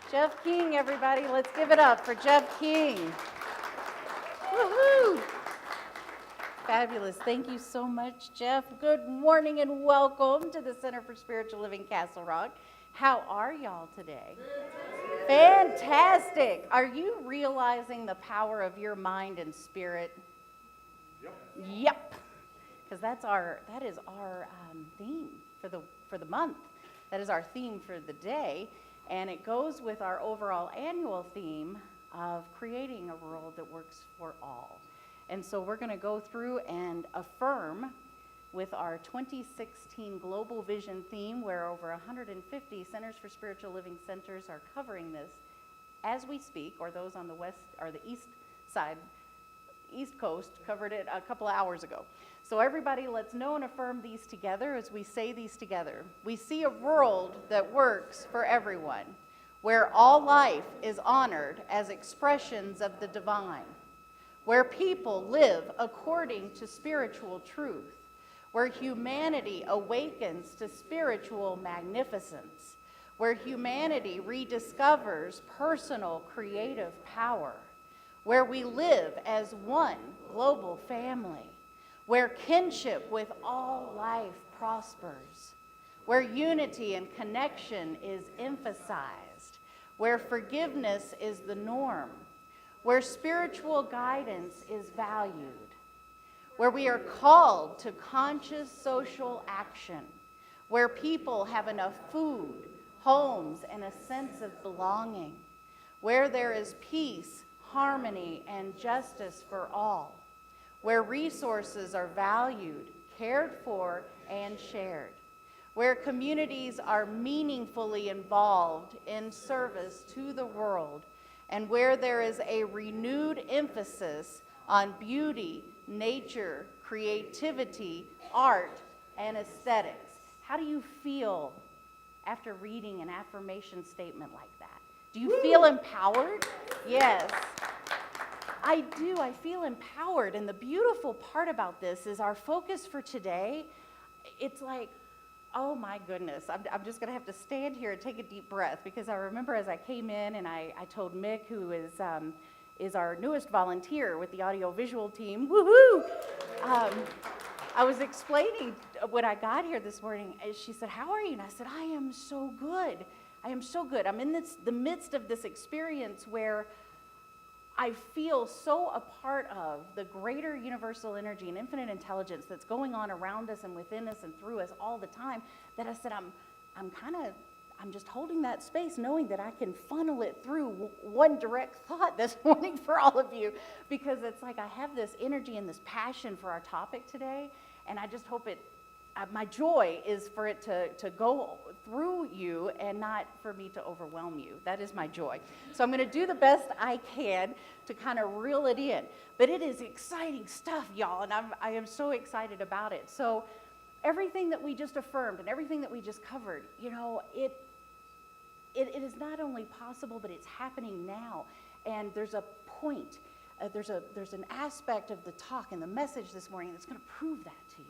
Jeff King, everybody. Let's give it up for Jeff King. Woohoo! Fabulous. Thank you so much, Jeff. Good morning and welcome to the Center for Spiritual Living Castle Rock. How are y'all today? Fantastic. Are you realizing the power of your mind and spirit? Yep. Because that is our theme for the month. That is our theme for the day, and it goes with our overall annual theme of creating a world that works for all. And so we're going to go through and affirm with our 2016 Global Vision theme, where over 150 Centers for Spiritual Living centers are covering this as we speak, or those on the west or the east side, East Coast covered it a couple of hours ago. So everybody, let's know and affirm these together as we say these together. We see a world that works for everyone, where all life is honored as expressions of the divine, where people live according to spiritual truth, where humanity awakens to spiritual magnificence, where humanity rediscovers personal creative power, where we live as one global family, where kinship with all life prospers, where unity and connection is emphasized, where forgiveness is the norm, where spiritual guidance is valued, where we are called to conscious social action, where people have enough food, homes, and a sense of belonging, where there is peace, harmony, and justice for all, where resources are valued, cared for, and shared, where communities are meaningfully involved in service to the world, and where there is a renewed emphasis on beauty, nature, creativity, art, and aesthetics. How do you feel after reading an affirmation statement like that? Do you feel empowered? Yes. I do. I feel empowered. And the beautiful part about this is our focus for today, it's like, oh my goodness, I'm just going to have to stand here and take a deep breath, because I remember as I came in and I told Mick, who is our newest volunteer with the audiovisual team, woohoo! I was explaining when I got here this morning, and she said, how are you? And I said, I am so good. I am so good. I'm in the midst of this experience where I feel so a part of the greater universal energy and infinite intelligence that's going on around us and within us and through us all the time, that I said, I'm just holding that space, knowing that I can funnel it through one direct thought this morning for all of you, because it's like I have this energy and this passion for our topic today, and I just hope my joy is for it to go through you and not for me to overwhelm you. That is my joy. So I'm going to do the best I can to kind of reel it in. But it is exciting stuff, y'all, and I am so excited about it. So everything that we just affirmed and everything that we just covered, you know, it is not only possible, but it's happening now. And there's a point, there's an aspect of the talk and the message this morning that's going to prove that to you.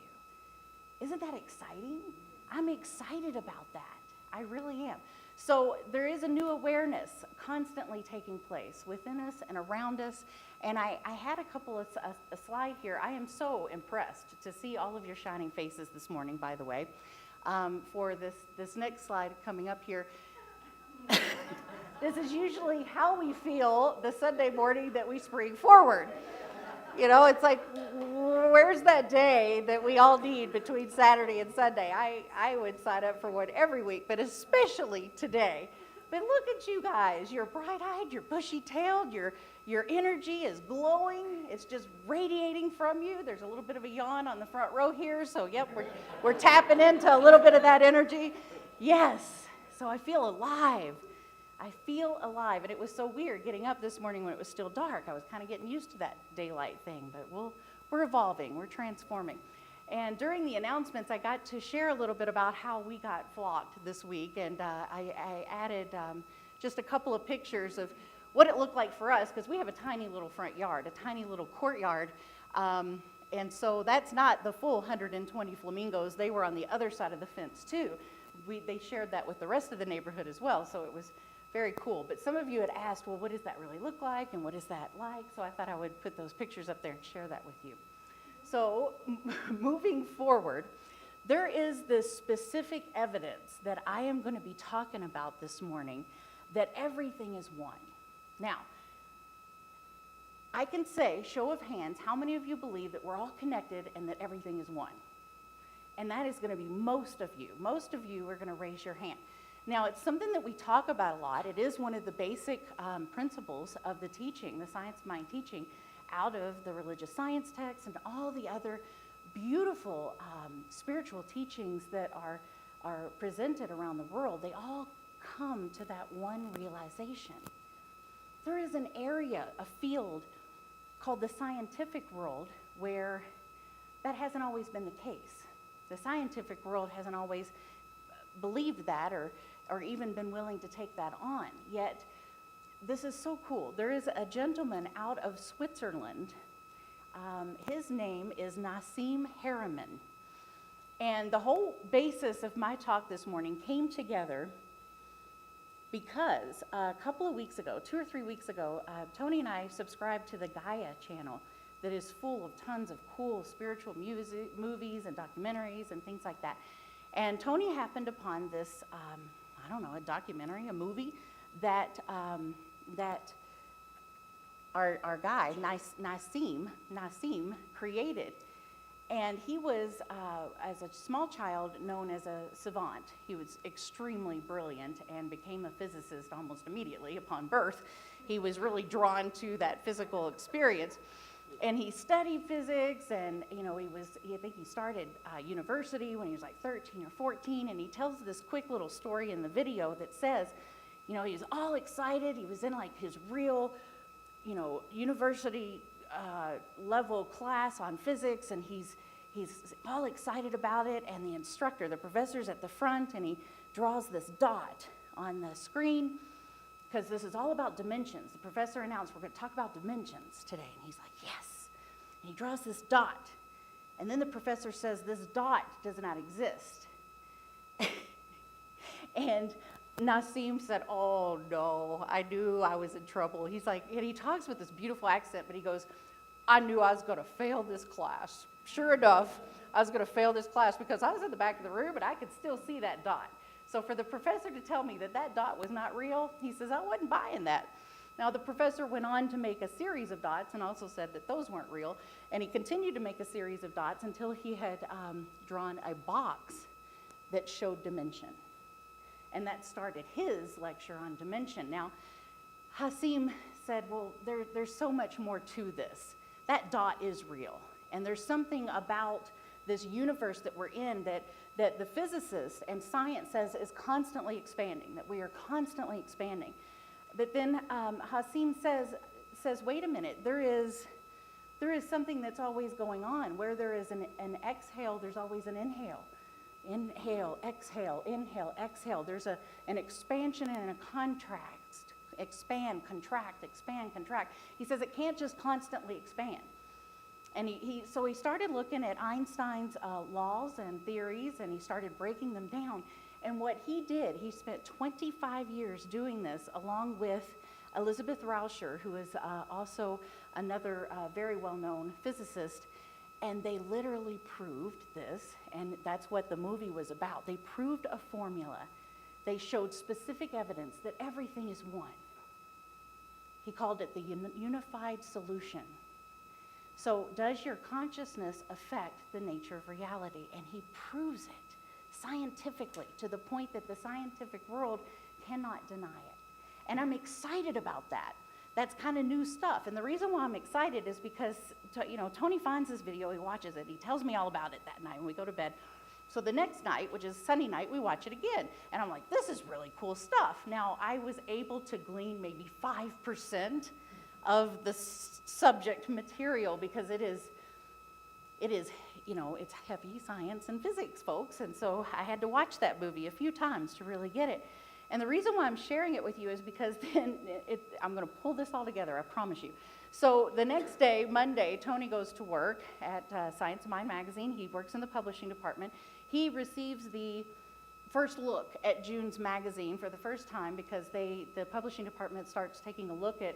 Isn't that exciting? I'm excited about that. I really am. So there is a new awareness constantly taking place within us and around us. And I had a couple of a slide here. I am so impressed to see all of your shining faces this morning, by the way, for this next slide coming up here. This is usually how we feel the Sunday morning that we spring forward. You know, it's like, where's that day that we all need between Saturday and Sunday? I would sign up for one every week, but especially today. But look at you guys. You're bright-eyed, you're bushy-tailed, your energy is glowing. It's just radiating from you. There's a little bit of a yawn on the front row here, so yep, we're tapping into a little bit of that energy. Yes, so I feel alive. I feel alive, and it was so weird getting up this morning when it was still dark. I was kind of getting used to that daylight thing, but we're evolving, we're transforming. And during the announcements, I got to share a little bit about how we got flocked this week, and I added just a couple of pictures of what it looked like for us, because we have a tiny little front yard, a tiny little courtyard, and so that's not the full 120 flamingos. They were on the other side of the fence too. They shared that with the rest of the neighborhood as well, so it was very cool. But some of you had asked, well, what does that really look like, and what is that like? So I thought I would put those pictures up there and share that with you. So moving forward, there is this specific evidence that I am going to be talking about this morning, that everything is one. Now, I can say, show of hands, how many of you believe that we're all connected and that everything is one? And that is going to be most of you. Most of you are going to raise your hand. Now, it's something that we talk about a lot. It is one of the basic principles of the teaching, the science mind teaching, out of the religious science texts and all the other beautiful spiritual teachings that are presented around the world. They all come to that one realization. There is an area, a field called the scientific world where that hasn't always been the case. The scientific world hasn't always believed that or even been willing to take that on. Yet, this is so cool. There is a gentleman out of Switzerland. His name is Nassim Haramein. And the whole basis of my talk this morning came together because a couple of weeks ago, 2 or 3 weeks ago, Tony and I subscribed to the Gaia channel that is full of tons of cool spiritual music, movies and documentaries and things like that. And Tony happened upon this, I don't know, a documentary, a movie that our guy, Nassim, created. And he was, as a small child, known as a savant. He was extremely brilliant and became a physicist almost immediately upon birth. He was really drawn to that physical experience. And he studied physics, and I think he started university when he was like 13 or 14, and he tells this quick little story in the video that says, he was all excited. He was in like his real, university level class on physics, and he's all excited about it, and the instructor, the professor's at the front, and he draws this dot on the screen, because this is all about dimensions. The professor announced, we're going to talk about dimensions today, and he's like, yes. And he draws this dot, and then the professor says, this dot does not exist. And Nassim said, oh no, I knew I was in trouble. He's like, and he talks with this beautiful accent, but he goes, I knew I was going to fail this class. Sure enough, I was going to fail this class because I was in the back of the room and I could still see that dot. So for the professor to tell me that that dot was not real, he says, I wasn't buying that. Now the professor went on to make a series of dots and also said that those weren't real. And he continued to make a series of dots until he had drawn a box that showed dimension. And that started his lecture on dimension. Now, Nassim said, well, there's so much more to this. That dot is real. And there's something about this universe that we're in that the physicist and science says is constantly expanding, that we are constantly expanding. But then Nassim says, wait a minute, there is something that's always going on. Where there is an exhale, there's always an inhale. Inhale, exhale, inhale, exhale. There's an expansion and a contract. Expand, contract, expand, contract. He says it can't just constantly expand. And so he started looking at Einstein's laws and theories, and he started breaking them down. And what he did, he spent 25 years doing this along with Elizabeth Rauscher, who is also another very well-known physicist. And they literally proved this, and that's what the movie was about. They proved a formula. They showed specific evidence that everything is one. He called it the unified solution. So does your consciousness affect the nature of reality? And he proves it scientifically to the point that the scientific world cannot deny it. And I'm excited about that. That's kind of new stuff. And the reason why I'm excited is because, Tony finds this video, he watches it, he tells me all about it that night when we go to bed. So the next night, which is Sunday night, we watch it again. And I'm like, this is really cool stuff. Now, I was able to glean maybe 5% of the subject material because it is, it's heavy science and physics, folks. And so I had to watch that movie a few times to really get it. And the reason why I'm sharing it with you is because then I'm going to pull this all together, I promise you. So the next day, Monday, Tony goes to work at Science Mind magazine. He works in the publishing department. He receives the first look at June's magazine for the first time, because the publishing department starts taking a look at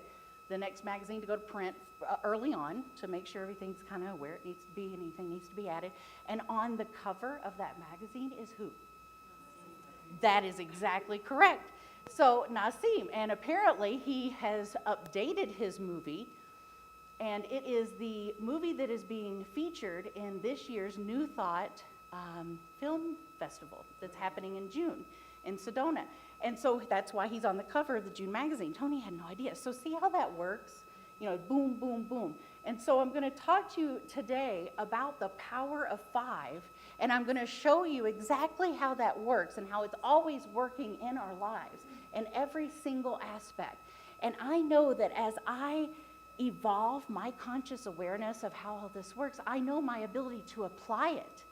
the next magazine to go to print early on to make sure everything's kind of where it needs to be, anything needs to be added. And on the cover of that magazine is who? That is exactly correct. So Nassim, and apparently he has updated his movie, and it is the movie that is being featured in this year's New Thought Film Festival that's happening in June in Sedona. And so that's why he's on the cover of the June magazine. Tony had no idea. So see how that works? You know, boom, boom, boom. And so I'm going to talk to you today about the power of 5, and I'm going to show you exactly how that works and how it's always working in our lives in every single aspect. And I know that as I evolve my conscious awareness of how all this works, I know my ability to apply it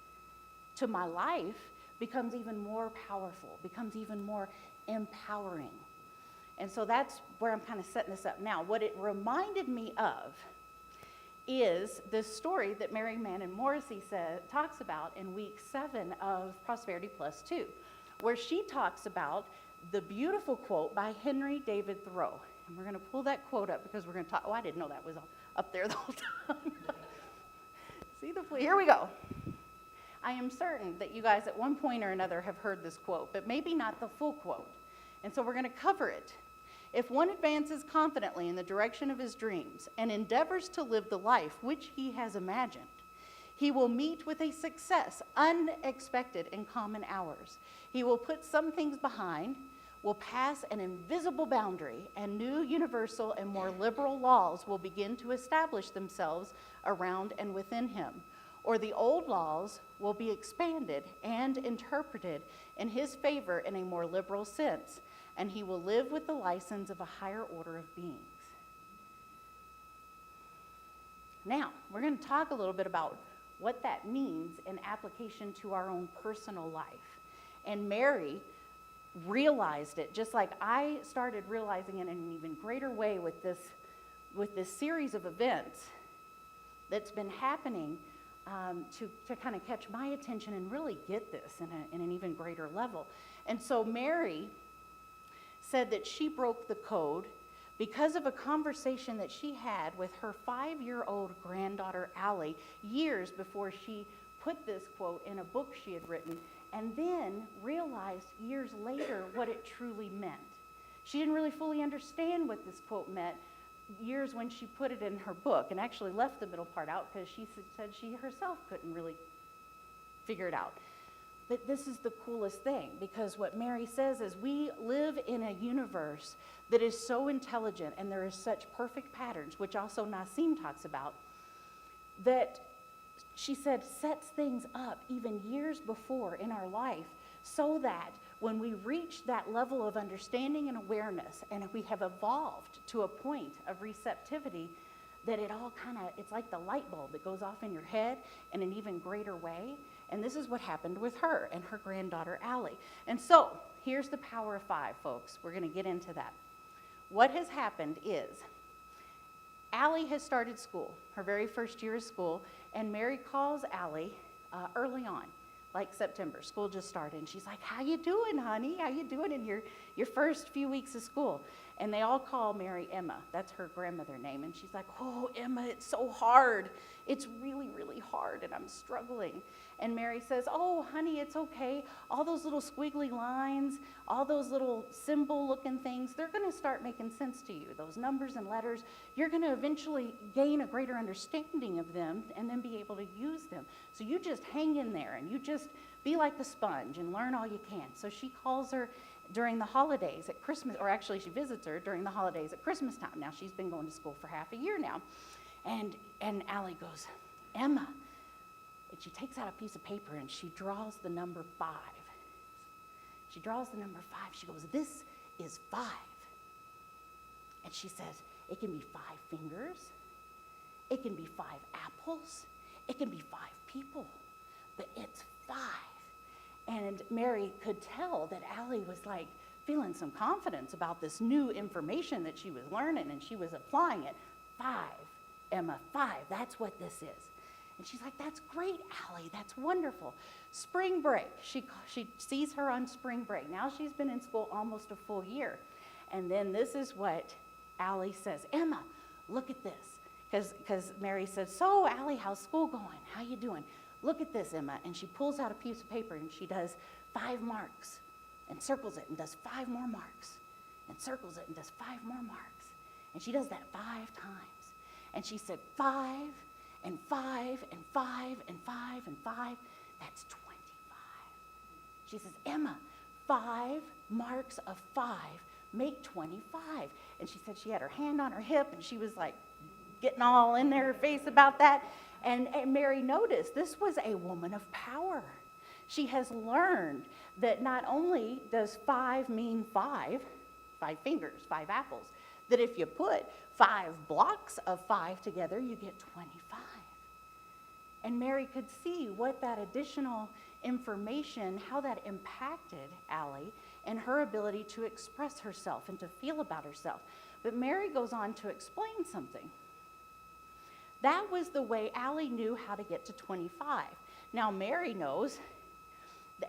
to my life becomes even more powerful, becomes even more empowering. And so that's where I'm kind of setting this up now. What it reminded me of is this story that Mary Manning Morrissey talks about in week 7 of Prosperity Plus 2, where she talks about the beautiful quote by Henry David Thoreau. And we're going to pull that quote up because we're going to talk. Oh, I didn't know that was up there the whole time. See the here we go. I am certain that you guys at one point or another have heard this quote, but maybe not the full quote. And so we're going to cover it. If one advances confidently in the direction of his dreams and endeavors to live the life which he has imagined, he will meet with a success unexpected in common hours. He will put some things behind, will pass an invisible boundary, and new universal and more liberal laws will begin to establish themselves around and within him. Or the old laws will be expanded and interpreted in his favor in a more liberal sense, and he will live with the license of a higher order of beings. Now, we're going to talk a little bit about what that means in application to our own personal life. And Mary realized it, just like I started realizing it in an even greater way with this series of events that's been happening to kind of catch my attention and really get this in an even greater level. And so Mary said that she broke the code because of a conversation that she had with her 5-year-old granddaughter, Allie, years before she put this quote in a book she had written, and then realized years later what it truly meant. She didn't really fully understand what this quote meant years when she put it in her book, and actually left the middle part out because she said she herself couldn't really figure it out. But this is the coolest thing, because what Mary says is we live in a universe that is so intelligent, and there is such perfect patterns, which also Nassim talks about, that she said sets things up even years before in our life, so that when we reach that level of understanding and awareness, and we have evolved to a point of receptivity, that it all kind of, it's like the light bulb that goes off in your head in an even greater way. And this is what happened with her and her granddaughter, Allie. And so, here's the power of 5, folks. We're going to get into that. What has happened is, Allie has started school, her very first year of school, and Mary calls Allie early on, like September. School just started, and she's like, "How you doing, honey? How you doing in your first few weeks of school?" And they all call Mary Emma. That's her grandmother name. And she's like, "Oh, Emma, it's so hard. It's really, really hard, and I'm struggling." And Mary says, "Oh, honey, it's okay. All those little squiggly lines, all those little symbol-looking things, they're going to start making sense to you. Those numbers and letters, you're going to eventually gain a greater understanding of them and then be able to use them. So you just hang in there, and you just be like the sponge and learn all you can." So she calls her during the holidays at Christmas, or actually she visits her during the holidays at Christmas time. Now, she's been going to school for half a year now. And Allie goes, "Emma," and she takes out a piece of paper and she draws the number 5. She draws the number 5. She goes, "This is 5. And she says, "It can be 5 fingers. It can be 5 apples. It can be 5 people. But it's 5. And Mary could tell that Allie was like feeling some confidence about this new information that she was learning, and she was applying it. 5, Emma, 5, that's what this is. And she's like, that's great, Allie, that's wonderful. Spring break, she sees her on spring break. Now she's been in school almost a full year. And then this is what Allie says, Emma, look at this. Because Mary says, so Allie, how's school going? How you doing? Look at this, Emma. And she pulls out a piece of paper and she does 5 marks and circles it and does 5 more marks and circles it and does 5 more marks. And she does that 5 times. And she said 5 and 5 and 5 and 5 and 5, that's 25. She says, Emma, 5 marks of 5 make 25. And she said she had her hand on her hip and she was like getting all in her face about that. And Mary noticed this was a woman of power. She has learned that not only does 5 mean 5 fingers, 5 apples, that if you put 5 blocks of 5 together, you get 25. And Mary could see what that additional information, how that impacted Allie and her ability to express herself and to feel about herself. But Mary goes on to explain something. That was the way Allie knew how to get to 25. Now Mary knows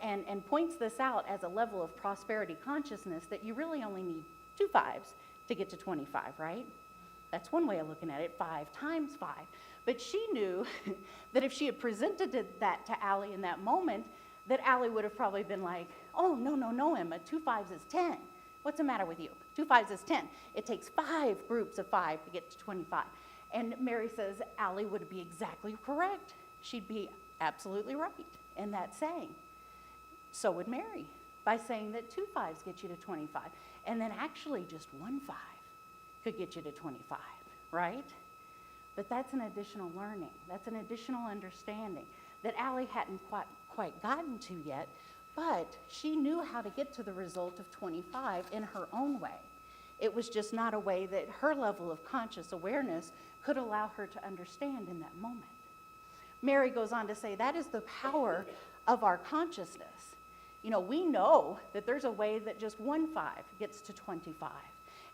and points this out as a level of prosperity consciousness that you really only need 2 5s to get to 25, right? That's one way of looking at it, 5 times 5. But she knew that if she had presented that to Allie in that moment, that Allie would have probably been like, oh, no, Emma, 2 5s is 10. What's the matter with you? 2 5s is 10. It takes 5 groups of 5 to get to 25. And Mary says Allie would be exactly correct. She'd be absolutely right in that saying. So would Mary, by saying that 2 5s get you to 25. And then actually just 1 5 could get you to 25, right? But that's an additional learning. That's an additional understanding that Allie hadn't quite gotten to yet, but she knew how to get to the result of 25 in her own way. It was just not a way that her level of conscious awareness could allow her to understand in that moment. Mary goes on to say that is the power of our consciousness. You know, we know that there's a way that just 1 5 gets to 25.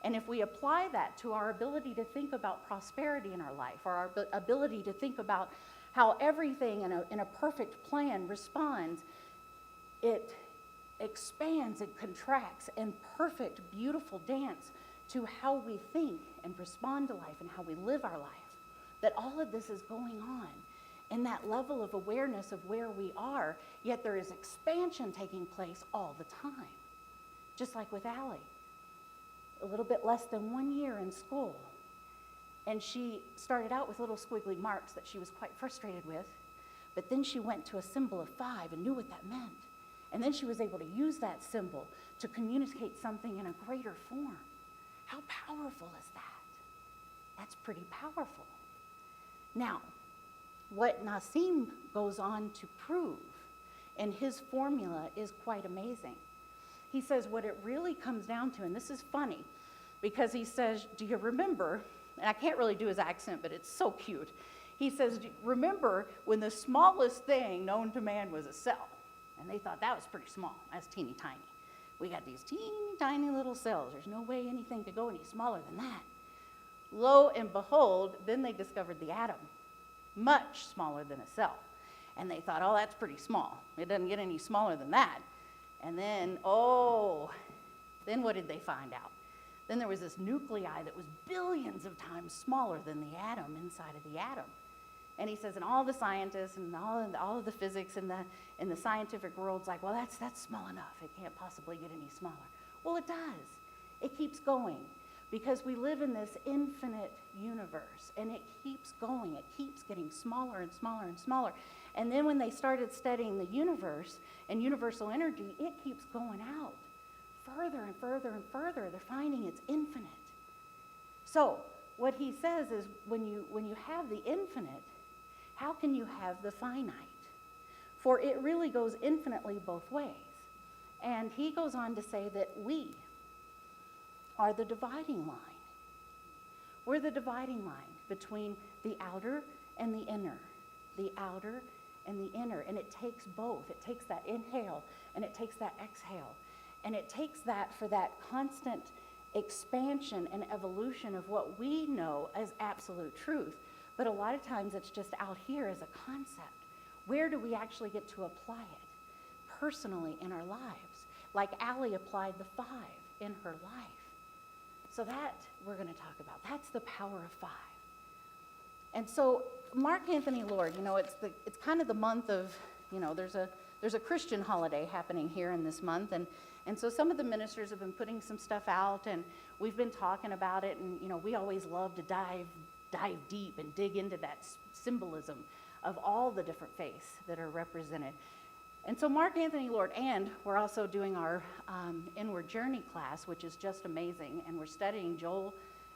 And if we apply that to our ability to think about prosperity in our life, or our ability to think about how everything in a perfect plan responds, it expands and contracts in perfect, beautiful dance to how we think and respond to life and how we live our life. That all of this is going on in that level of awareness of where we are, yet there is expansion taking place all the time. Just like with Allie. A little bit less than 1 year in school. And she started out with little squiggly marks that she was quite frustrated with, but then she went to a symbol of 5 and knew what that meant. And then she was able to use that symbol to communicate something in a greater form. How powerful is that? That's pretty powerful. Now, what Nassim goes on to prove in his formula is quite amazing. He says what it really comes down to, and this is funny, because he says, do you remember, and I can't really do his accent, but it's so cute. He says, remember when the smallest thing known to man was a cell? And they thought that was pretty small. That's teeny tiny. We got these teeny tiny little cells. There's no way anything could go any smaller than that. Lo and behold, then they discovered the atom, much smaller than a cell. And they thought, oh, that's pretty small. It doesn't get any smaller than that. And then, then what did they find out? Then there was this nuclei that was billions of times smaller than the atom inside of the atom. And he says, and all the scientists and all of the physics in the scientific world's like, well, that's small enough. It can't possibly get any smaller. Well, it does. It keeps going because we live in this infinite universe, and it keeps going. It keeps getting smaller and smaller and smaller. And then when they started studying the universe and universal energy, it keeps going out further and further and further. They're finding it's infinite. So what he says is when you have the infinite, how can you have the finite? For it really goes infinitely both ways. And he goes on to say that we are the dividing line. We're the dividing line between the outer and the inner, the outer and the inner. And it takes both. It takes that inhale and it takes that exhale. And it takes that for that constant expansion and evolution of what we know as absolute truth. But a lot of times it's just out here as a concept. Where do we actually get to apply it personally in our lives? Like Allie applied the 5 in her life. So that we're going to talk about. That's the power of 5. And so Mark Anthony Lord, it's kind of the month of, there's a Christian holiday happening here in this month. And so some of the ministers have been putting some stuff out, and we've been talking about it. And, we always love to dive deep and dig into that symbolism of all the different faiths that are represented. And so Mark Anthony Lord, and we're also doing our Inward Journey class, which is just amazing. And we're studying Joel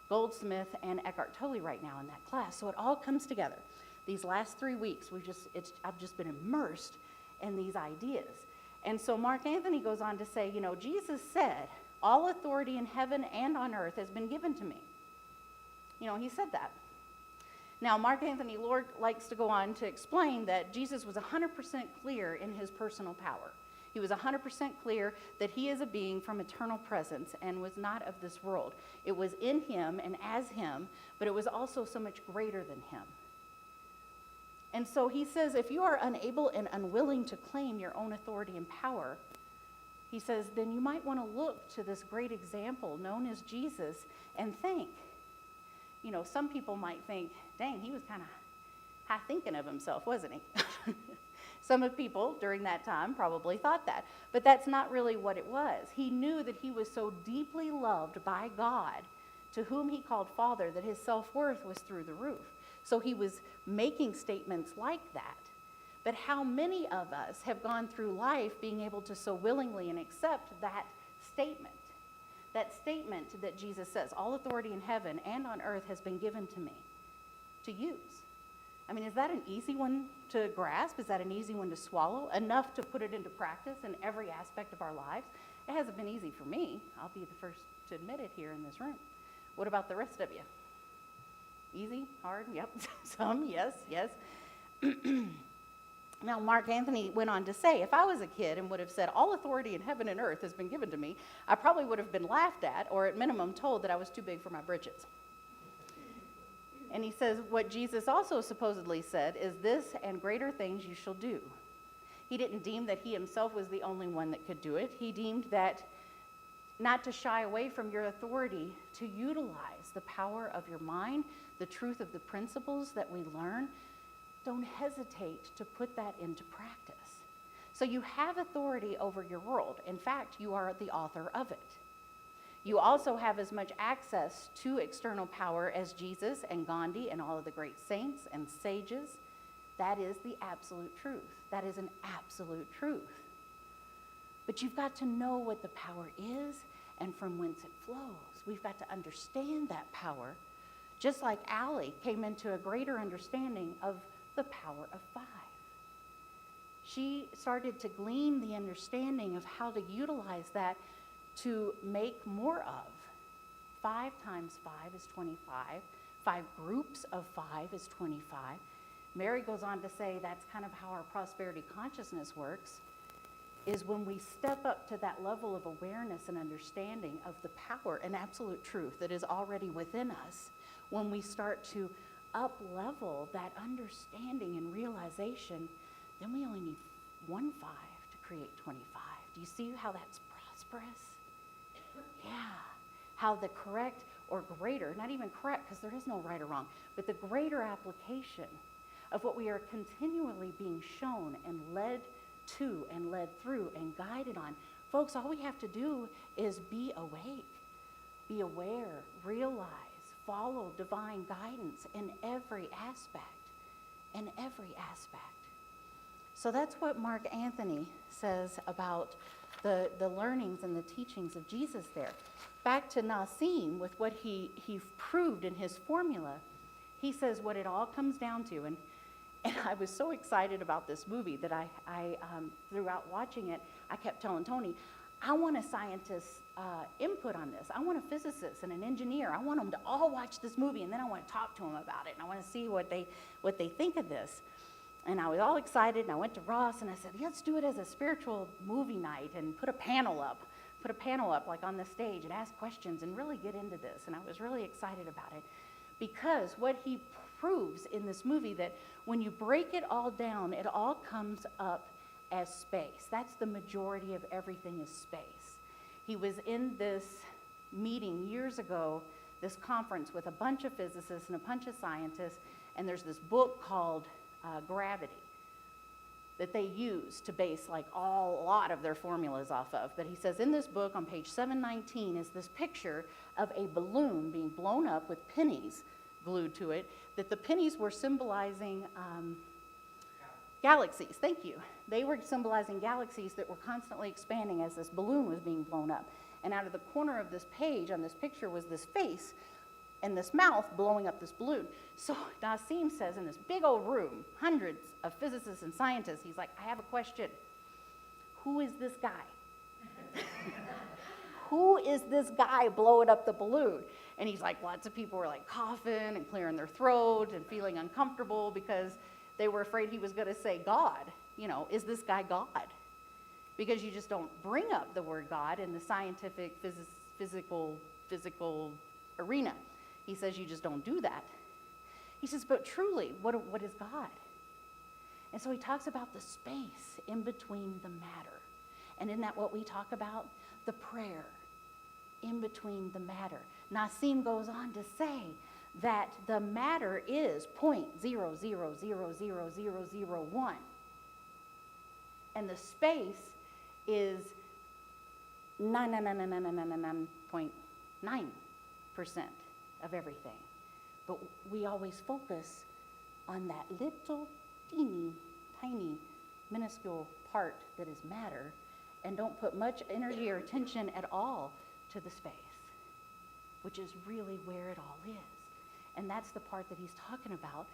Goldsmith and Eckhart Tolle right now in that class. So it all comes together. These last 3 weeks, I've just been immersed in these ideas. And so Mark Anthony goes on to say, Jesus said, all authority in heaven and on earth has been given to me. He said that. Now, Mark Anthony Lord likes to go on to explain that Jesus was 100% clear in his personal power. He was 100% clear that he is a being from eternal presence and was not of this world. It was in him and as him, but it was also so much greater than him. And so he says, if you are unable and unwilling to claim your own authority and power, he says, then you might want to look to this great example known as Jesus and think. Some people might think, dang, he was kind of high thinking of himself, wasn't he? Some of people during that time probably thought that, but that's not really what it was. He knew that he was so deeply loved by God, to whom he called Father, that his self-worth was through the roof. So he was making statements like that. But how many of us have gone through life being able to so willingly and accept that statement? That statement that Jesus says, all authority in heaven and on earth has been given to me to use. I mean, is that an easy one to grasp? Is that an easy one to swallow? Enough to put it into practice in every aspect of our lives? It hasn't been easy for me. I'll be the first to admit it here in this room. What about the rest of you? Easy? Hard? Yep. Some, yes. Now, Mark Anthony went on to say, if I was a kid and would have said, all authority in heaven and earth has been given to me, I probably would have been laughed at, or at minimum told that I was too big for my britches. And he says, what Jesus also supposedly said is this, and greater things you shall do. He didn't deem that he himself was the only one that could do it. He deemed that not to shy away from your authority, to utilize the power of your mind, the truth of the principles that we learn. Don't hesitate to put that into practice. So you have authority over your world. In fact, you are the author of it. You also have as much access to external power as Jesus and Gandhi and all of the great saints and sages. That is the absolute truth. That is an absolute truth. But you've got to know what the power is and from whence it flows. We've got to understand that power, just like Allie came into a greater understanding of the power of 5. She started to glean the understanding of how to utilize that to make more of. 5 times 5 is 25. 5 groups of 5 is 25. Mary goes on to say that's kind of how our prosperity consciousness works, is when we step up to that level of awareness and understanding of the power and absolute truth that is already within us, when we start to up-level that understanding and realization, then we only need 1 5 to create 25. Do you see how that's prosperous? Yeah. How the correct or greater, not even correct because there is no right or wrong, but the greater application of what we are continually being shown and led to and led through and guided on. Folks, all we have to do is be awake, be aware, realize, follow divine guidance in every aspect, So that's what Mark Anthony says about the learnings and the teachings of Jesus there. Back to Nassim with what he proved in his formula, he says what it all comes down to, and I was so excited about this movie that I throughout watching it, I kept telling Tony, I want a scientist's input on this. I want a physicist and an engineer. I want them to all watch this movie, and then I want to talk to them about it, and I want to see what they think of this. And I was all excited, and I went to Ross, and I said, let's do it as a spiritual movie night and put a panel up like on the stage and ask questions and really get into this. And I was really excited about it because what he proves in this movie that when you break it all down, it all comes up as space. That's the majority of everything is space. He was in this meeting years ago, this conference with a bunch of physicists and a bunch of scientists, and there's this book called Gravity that they use to base like a lot of their formulas off of. But he says in this book on page 719 is this picture of a balloon being blown up with pennies glued to it, that the pennies were symbolizing galaxies. Thank you. They were symbolizing galaxies that were constantly expanding as this balloon was being blown up. And out of the corner of this page on this picture was this face and this mouth blowing up this balloon. So Nassim says in this big old room, hundreds of physicists and scientists, he's like, I have a question. Who is this guy? Who is this guy blowing up the balloon? And he's like, lots of people were like coughing and clearing their throat and feeling uncomfortable because they were afraid he was going to say God. You know, is this guy God? Because you just don't bring up the word God in the scientific, physical arena. He says you just don't do that. He says, but truly, what is God? And so he talks about the space in between the matter. And isn't that what we talk about? The prayer in between the matter. Nassim goes on to say that the matter is 0.00000001. And the space is 9.9% of everything. But we always focus on that little teeny, tiny, minuscule part that is matter and don't put much energy or attention at all to the space, which is really where it all is. And that's the part that he's talking about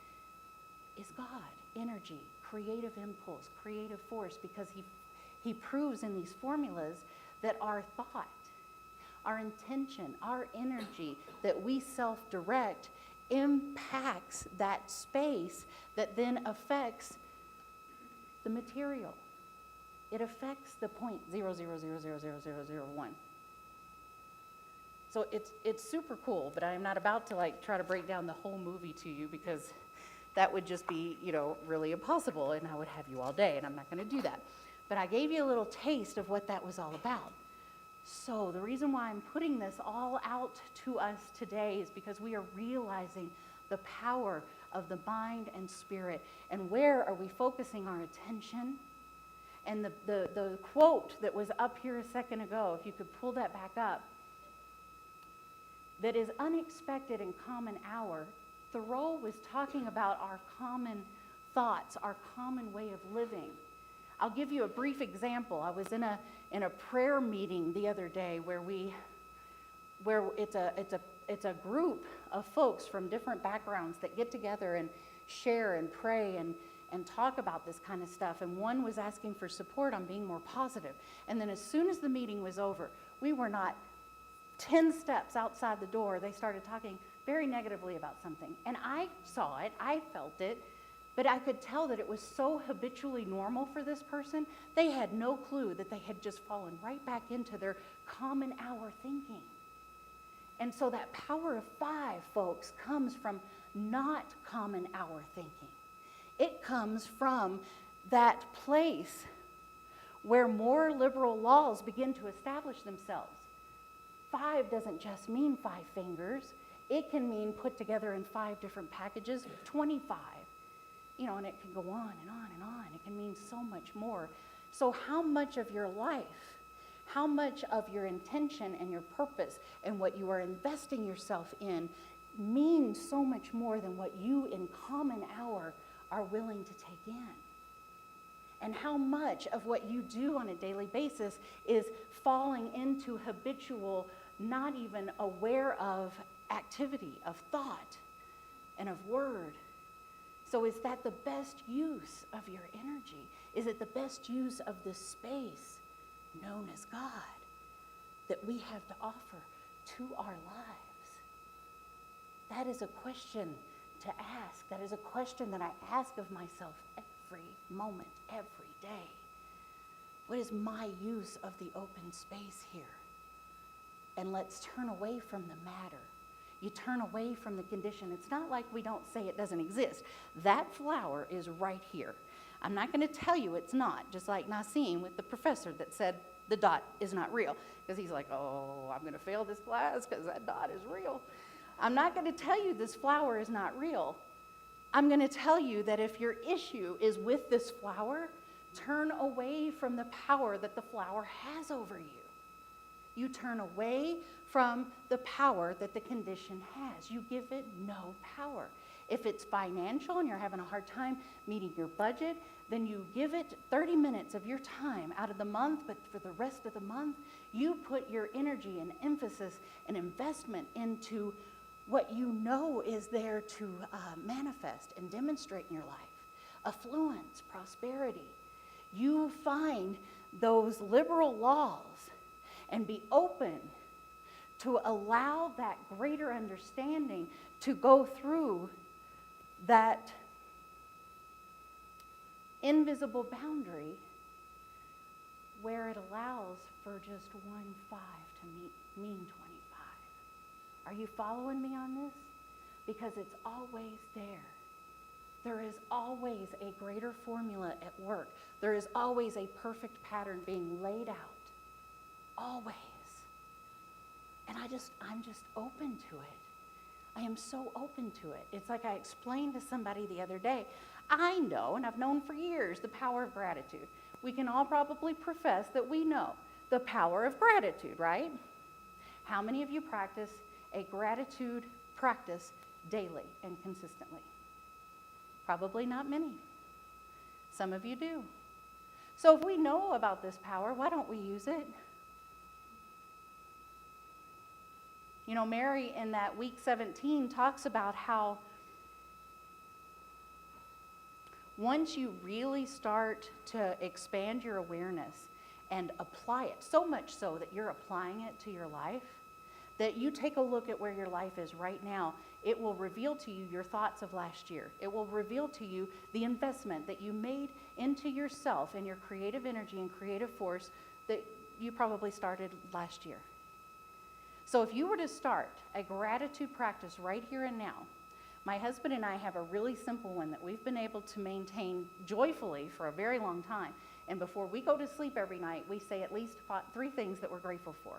is God, energy, creative impulse, creative force, because he proves in these formulas that our thought, our intention, our energy that we self-direct impacts that space that then affects the material. It affects the 0.0000001. So it's super cool, but I'm not about to like try to break down the whole movie to you because that would just be, really impossible, and I would have you all day, and I'm not going to do that. But I gave you a little taste of what that was all about. So the reason why I'm putting this all out to us today is because we are realizing the power of the mind and spirit, and where are we focusing our attention? And the quote that was up here a second ago, if you could pull that back up, that is unexpected and common hour. Thoreau was talking about our common thoughts, our common way of living. I'll give you a brief example. I was in a prayer meeting the other day where it's a group of folks from different backgrounds that get together and share and pray and talk about this kind of stuff. And one was asking for support on being more positive. And then as soon as the meeting was over, we were not 10 steps outside the door, they started talking very negatively about something. And I saw it, I felt it, but I could tell that it was so habitually normal for this person, they had no clue that they had just fallen right back into their common hour thinking. And so that power of 5, folks, comes from not common hour thinking. It comes from that place where more liberal laws begin to establish themselves. 5 doesn't just mean 5 fingers. It can mean put together in 5 different packages, 25. And it can go on and on and on. It can mean so much more. So how much of your life, how much of your intention and your purpose and what you are investing yourself in means so much more than what you in common hour are willing to take in? And how much of what you do on a daily basis is falling into habitual, not even aware of activity, of thought, and of word? So is that the best use of your energy? Is it the best use of this space known as God that we have to offer to our lives? That is a question to ask. That is a question that I ask of myself every moment, every day. What is my use of the open space here? And let's turn away from the matter. You turn away from the condition. It's not like we don't say it doesn't exist. That flower is right here. I'm not going to tell you it's not, just like Nassim with the professor that said the dot is not real. Because he's like, oh, I'm going to fail this class because that dot is real. I'm not going to tell you this flower is not real. I'm going to tell you that if your issue is with this flower, turn away from the power that the flower has over you. You turn away from the power that the condition has. You give it no power. If it's financial and you're having a hard time meeting your budget, then you give it 30 minutes of your time out of the month, but for the rest of the month, you put your energy and emphasis and investment into what you know is there to manifest and demonstrate in your life. Affluence, prosperity. You find those liberal laws and be open to allow that greater understanding to go through that invisible boundary where it allows for just 1 5 to mean 25. Are you following me on this? Because it's always there. There is always a greater formula at work. There is always a perfect pattern being laid out. Always. And I'm just open to it. I am so open to it. It's like I explained to somebody the other day. I know, and I've known for years, the power of gratitude. We can all probably profess that we know the power of gratitude, right? How many of you practice a gratitude practice daily and consistently? Probably not many. Some of you do. So if we know about this power, why don't we use it? You know, Mary in that week 17 talks about how once you really start to expand your awareness and apply it, so much so that you're applying it to your life, that you take a look at where your life is right now, it will reveal to you your thoughts of last year. It will reveal to you the investment that you made into yourself and your creative energy and creative force that you probably started last year. So if you were to start a gratitude practice right here and now, my husband and I have a really simple one that we've been able to maintain joyfully for a very long time. And before we go to sleep every night, we say at least 3 things that we're grateful for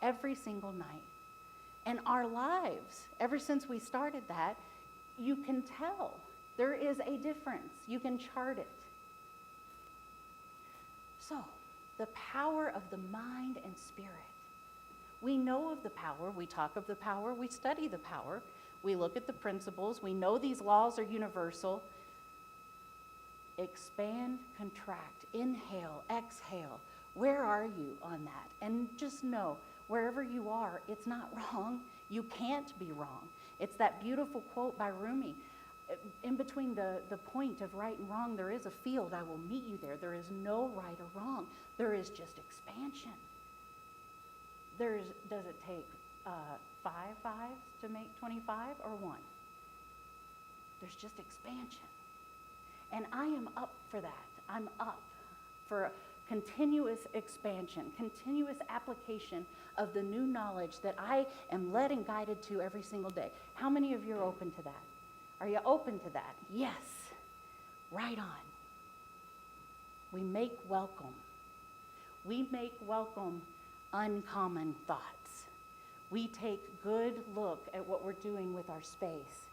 every single night. And our lives, ever since we started that, you can tell there is a difference. You can chart it. So, the power of the mind and spirit. We know of the power, we talk of the power, we study the power, we look at the principles, we know these laws are universal. Expand, contract, inhale, exhale. Where are you on that? And just know, wherever you are, it's not wrong. You can't be wrong. It's that beautiful quote by Rumi. In between the point of right and wrong, there is a field. I will meet you there. There is no right or wrong. There is just expansion. Does it take 5 fives to make 25 or 1? There's just expansion. And I am up for that. I'm up for continuous expansion, continuous application of the new knowledge that I am led and guided to every single day. How many of you are open to that? Are you open to that? Yes. Right on. We make welcome. We make welcome uncommon thoughts. We take good look at what we're doing with our space,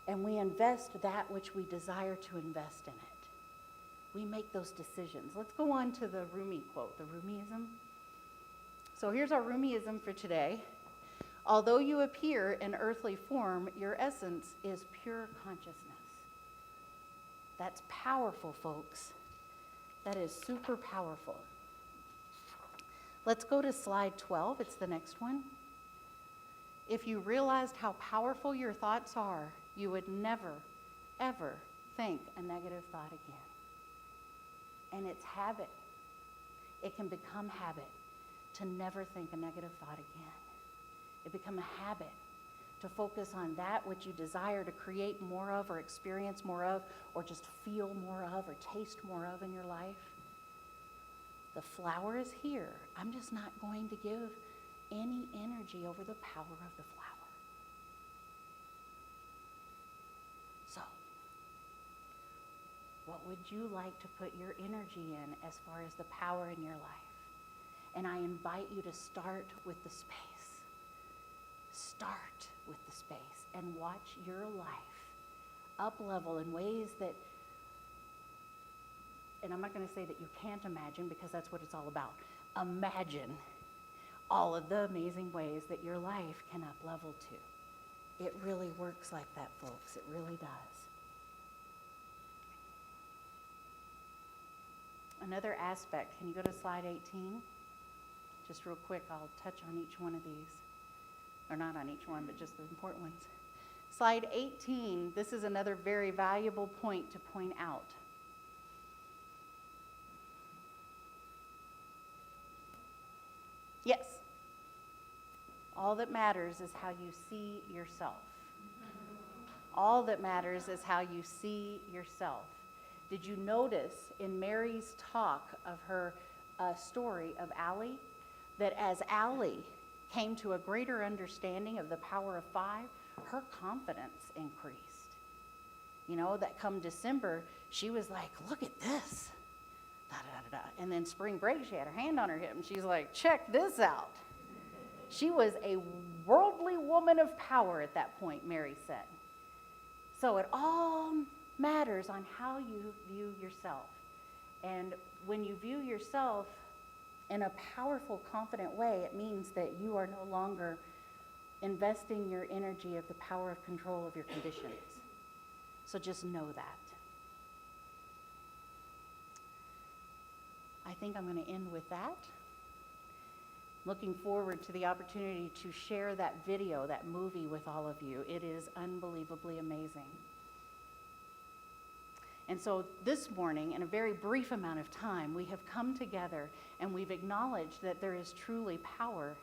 and we invest that which we desire to invest in it. We make those decisions. Let's go on to the Rumi quote, the Rumiism. So here's our Rumiism for today. Although you appear in earthly form, your essence is pure consciousness. That's powerful, folks. That is super powerful. Let's go to slide 12. It's the next one. If you realized how powerful your thoughts are, you would never, ever think a negative thought again. And it's habit. It can become habit to never think a negative thought again. It become a habit to focus on that which you desire to create more of or experience more of or just feel more of or taste more of in your life. The flower is here. I'm just not going to give any energy over the power of the flower. What would you like to put your energy in as far as the power in your life? And I invite you to start with the space. Start with the space and watch your life up level in ways that, and I'm not going to say that you can't imagine, because that's what it's all about. Imagine all of the amazing ways that your life can up level to. It really works like that, folks. It really does. Another aspect, can you go to slide 18? Just real quick, I'll touch on each one of these. Or not on each one, but just the important ones. Slide 18, this is another very valuable point to point out. Yes. All that matters is how you see yourself. All that matters is how you see yourself. Did you notice in Mary's talk of her story of Allie, that as Allie came to a greater understanding of the power of 5, her confidence increased. You know, that come December, she was like, look at this. Da, da, da, da. And then spring break, she had her hand on her hip, and she's like, check this out. She was a worldly woman of power at that point, Mary said. So it all matters on how you view yourself. And when you view yourself in a powerful, confident way, it means that you are no longer investing your energy of the power of control of your conditions. So just know that. I think I'm going to end with that. Looking forward to the opportunity to share that video, that movie with all of you. It is unbelievably amazing. And so this morning, in a very brief amount of time, we have come together and we've acknowledged that there is truly power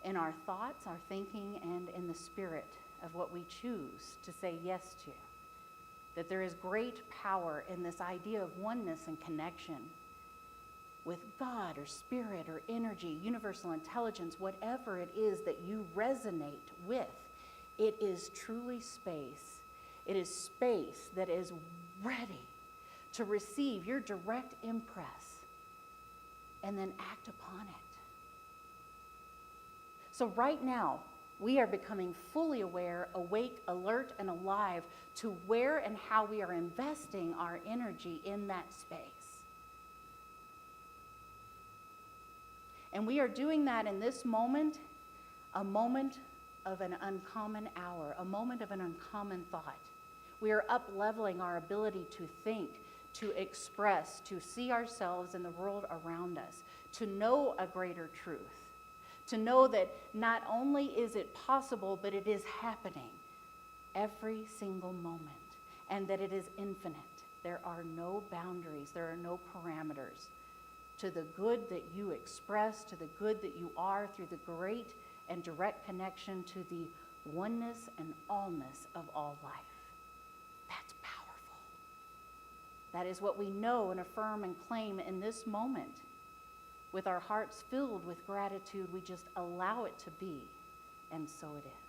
in our thoughts, our thinking, and in the spirit of what we choose to say yes to. That there is great power in this idea of oneness and connection with God or spirit or energy, universal intelligence, whatever it is that you resonate with. It is truly space. It is space that is ready to receive your direct impress and then act upon it. So right now, we are becoming fully aware, awake, alert, and alive to where and how we are investing our energy in that space. And we are doing that in this moment, a moment of an uncommon hour, a moment of an uncommon thought. We are up-leveling our ability to think, to express, to see ourselves in the world around us, to know a greater truth, to know that not only is it possible, but it is happening every single moment, and that it is infinite. There are no boundaries, there are no parameters to the good that you express, to the good that you are through the great and direct connection to the oneness and allness of all life. That's powerful. That is what we know and affirm and claim in this moment. With our hearts filled with gratitude, we just allow it to be, and so it is.